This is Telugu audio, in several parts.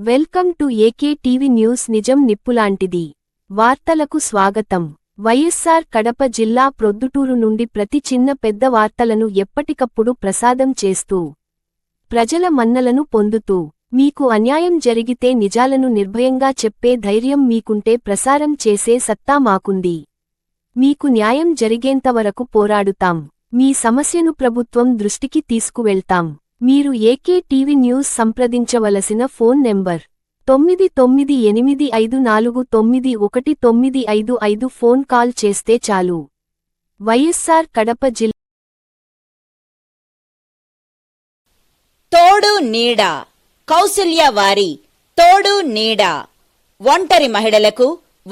Welcome to AK TV news. నిజం నిప్పులాంటిది. వార్తలకు స్వాగతం. వైఎస్ఆర్ కడప జిల్లా ప్రొద్దుటూరు నుండి ప్రతి చిన్న పెద్ద వార్తలను ఎప్పటికప్పుడు ప్రసాదం చేస్తూ ప్రజల మన్నలను పొందుతూ మీకు అన్యాయం జరిగితే నిజాలను నిర్భయంగా చెప్పే ధైర్యం మీకుంటే ప్రసారం చేసే సత్తా మాకుంది. మీకు న్యాయం జరిగేంతవరకు పోరాడుతాం. మీ సమస్యను ప్రభుత్వం దృష్టికి తీసుకువెళ్తాం. మీరు ఏకే టీవీ న్యూస్ సంప్రదించవలసిన ఫోన్ నెంబర్ 9885491955 ఫోన్ కాల్ చేస్తే చాలు. వైఎస్ఆర్ కడప జిల్లా తోడు నీడ కౌసల్య వారి తోడు నీడ ఒంటరి మహిళలకు,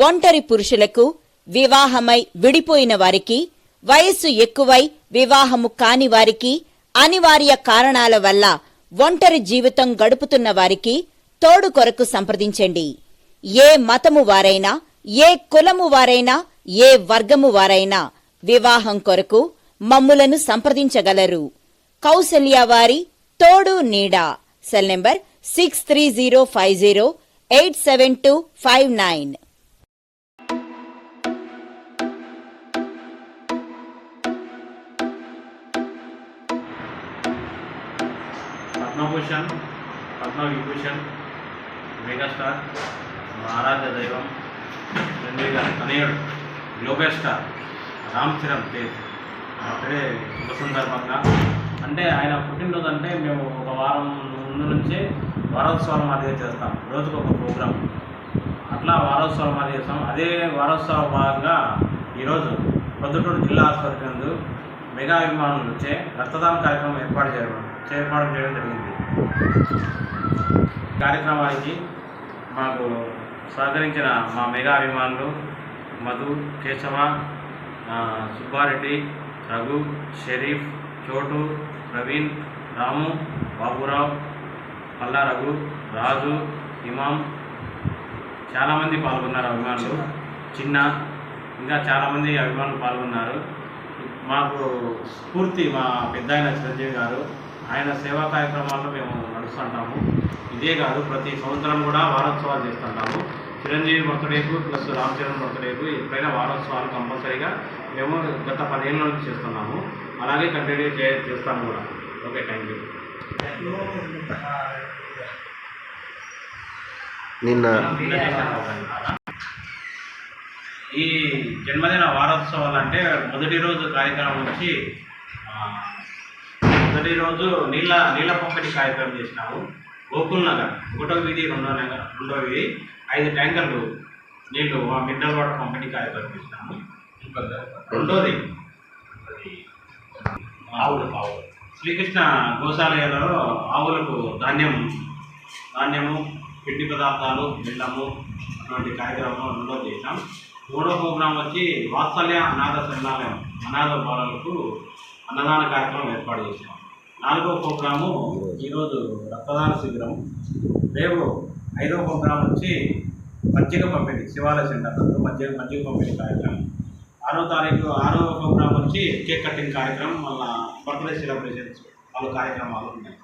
ఒంటరి పురుషులకు, వివాహమై విడిపోయిన వారికి, వయస్సు ఎక్కువై వివాహము కాని వారికి, అనివార్య కారణాల వల్ల ఒంటరి జీవితం గడుపుతున్న వారికి తోడు కొరకు సంప్రదించండి. ఏ మతము వారైనా, ఏ కులము వారైనా, ఏ వర్గము వారైనా వివాహం కొరకు మమ్ములను సంప్రదించగలరు. కౌసల్య వారి తోడు నీడ. Cell number 6305087259. Padma Bhushan, Padma Vibhushan, megastar, ఆరాధ్య దైవం, తండ్రి గారి తనయుడు, global star Ram Charan Tej birthday శుభ సందర్భంగా, అంటే ఆయన పుట్టినరోజు అంటే మేము ఒక వారం ముందు నుంచే వారోత్సవాలు మాదిరిగా చేస్తాం. రోజుకు ఒక ప్రోగ్రాం, అట్లా వారోత్సవాలు మాదిరి చేస్తాం. అదే వారోత్సవ భాగంగా ఈరోజు ప్రొద్దుటూరు జిల్లా ఆసుపత్రి నందు మెగా అభిమానులు వచ్చే రక్తదాన కార్యక్రమం ఏర్పాటు చేయడం జరిగింది. కార్యక్రమానికి మాకు సహకరించిన మా మెగా అభిమానులు మధు, కేశవ, సుబ్బారెడ్డి, రఘు, షరీఫ్, చోటు, ప్రవీణ్, రాము, బాబురావు, పల్లా రఘు, రాజు, ఇమాం, చాలామంది పాల్గొన్నారు. అభిమానులు చిన్న, ఇంకా చాలామంది అభిమానులు పాల్గొన్నారు. మాకు స్ఫూర్తి మా పెద్ద ఆయన చిరంజీవి గారు. ఆయన సేవా కార్యక్రమాల్లో మేము నడుస్తుంటాము. ఇదే కాదు, ప్రతి సంవత్సరం కూడా వారోత్సవాలు చేస్తుంటాము. చిరంజీవి బర్త్డేకు ప్లస్ రామ్ చరణ్ బర్త్డేకు ఎప్పుడైనా వారోత్సవాలు కంపల్సరీగా మేము గత 10 ఏళ్ళ నుంచి చేస్తున్నాము. అలాగే కంటిన్యూ చేస్తాము కూడా. Okay, thank you. ఈ జన్మదిన వారోత్సవాలు అంటే మొదటి రోజు కార్యక్రమం వచ్చి మొదటి రోజు నీళ్ళ పంపిణీ కార్యక్రమం చేసినాము. గోకుల్ నగర్ 1వ వీధి 2వ వీధి 5 ట్యాంకర్లు నీళ్లు మినరల్ వాటర్ పంపిణీ కార్యక్రమం చేసినాము. రెండోది ఆవులు శ్రీకృష్ణ గోశాలయాలలో ఆవులకు ధాన్యము, పిండి పదార్థాలు, బెల్లము అటువంటి కార్యక్రమం రెండోది చేసినాం. మూడో ప్రోగ్రాం వచ్చి వాత్సల్య అనాథ శరణాలయం అనాథ బాలలకు అన్నదాన కార్యక్రమం ఏర్పాటు చేసినాం. 4వ ప్రోగ్రాము ఈరోజు రక్తదాన శిబిరం. రేపు 5వ ప్రోగ్రాం వచ్చి మజ్జిగ పంపిణీ, శివాలయ సెంటర్ మజ్జిగ పంపిణీ కార్యక్రమం. 6వ ప్రోగ్రాం వచ్చి కేక్ కటింగ్ కార్యక్రమం, మళ్ళీ బర్త్డే సెలబ్రేషన్స్ వాళ్ళ కార్యక్రమాలు ఉన్నాయి.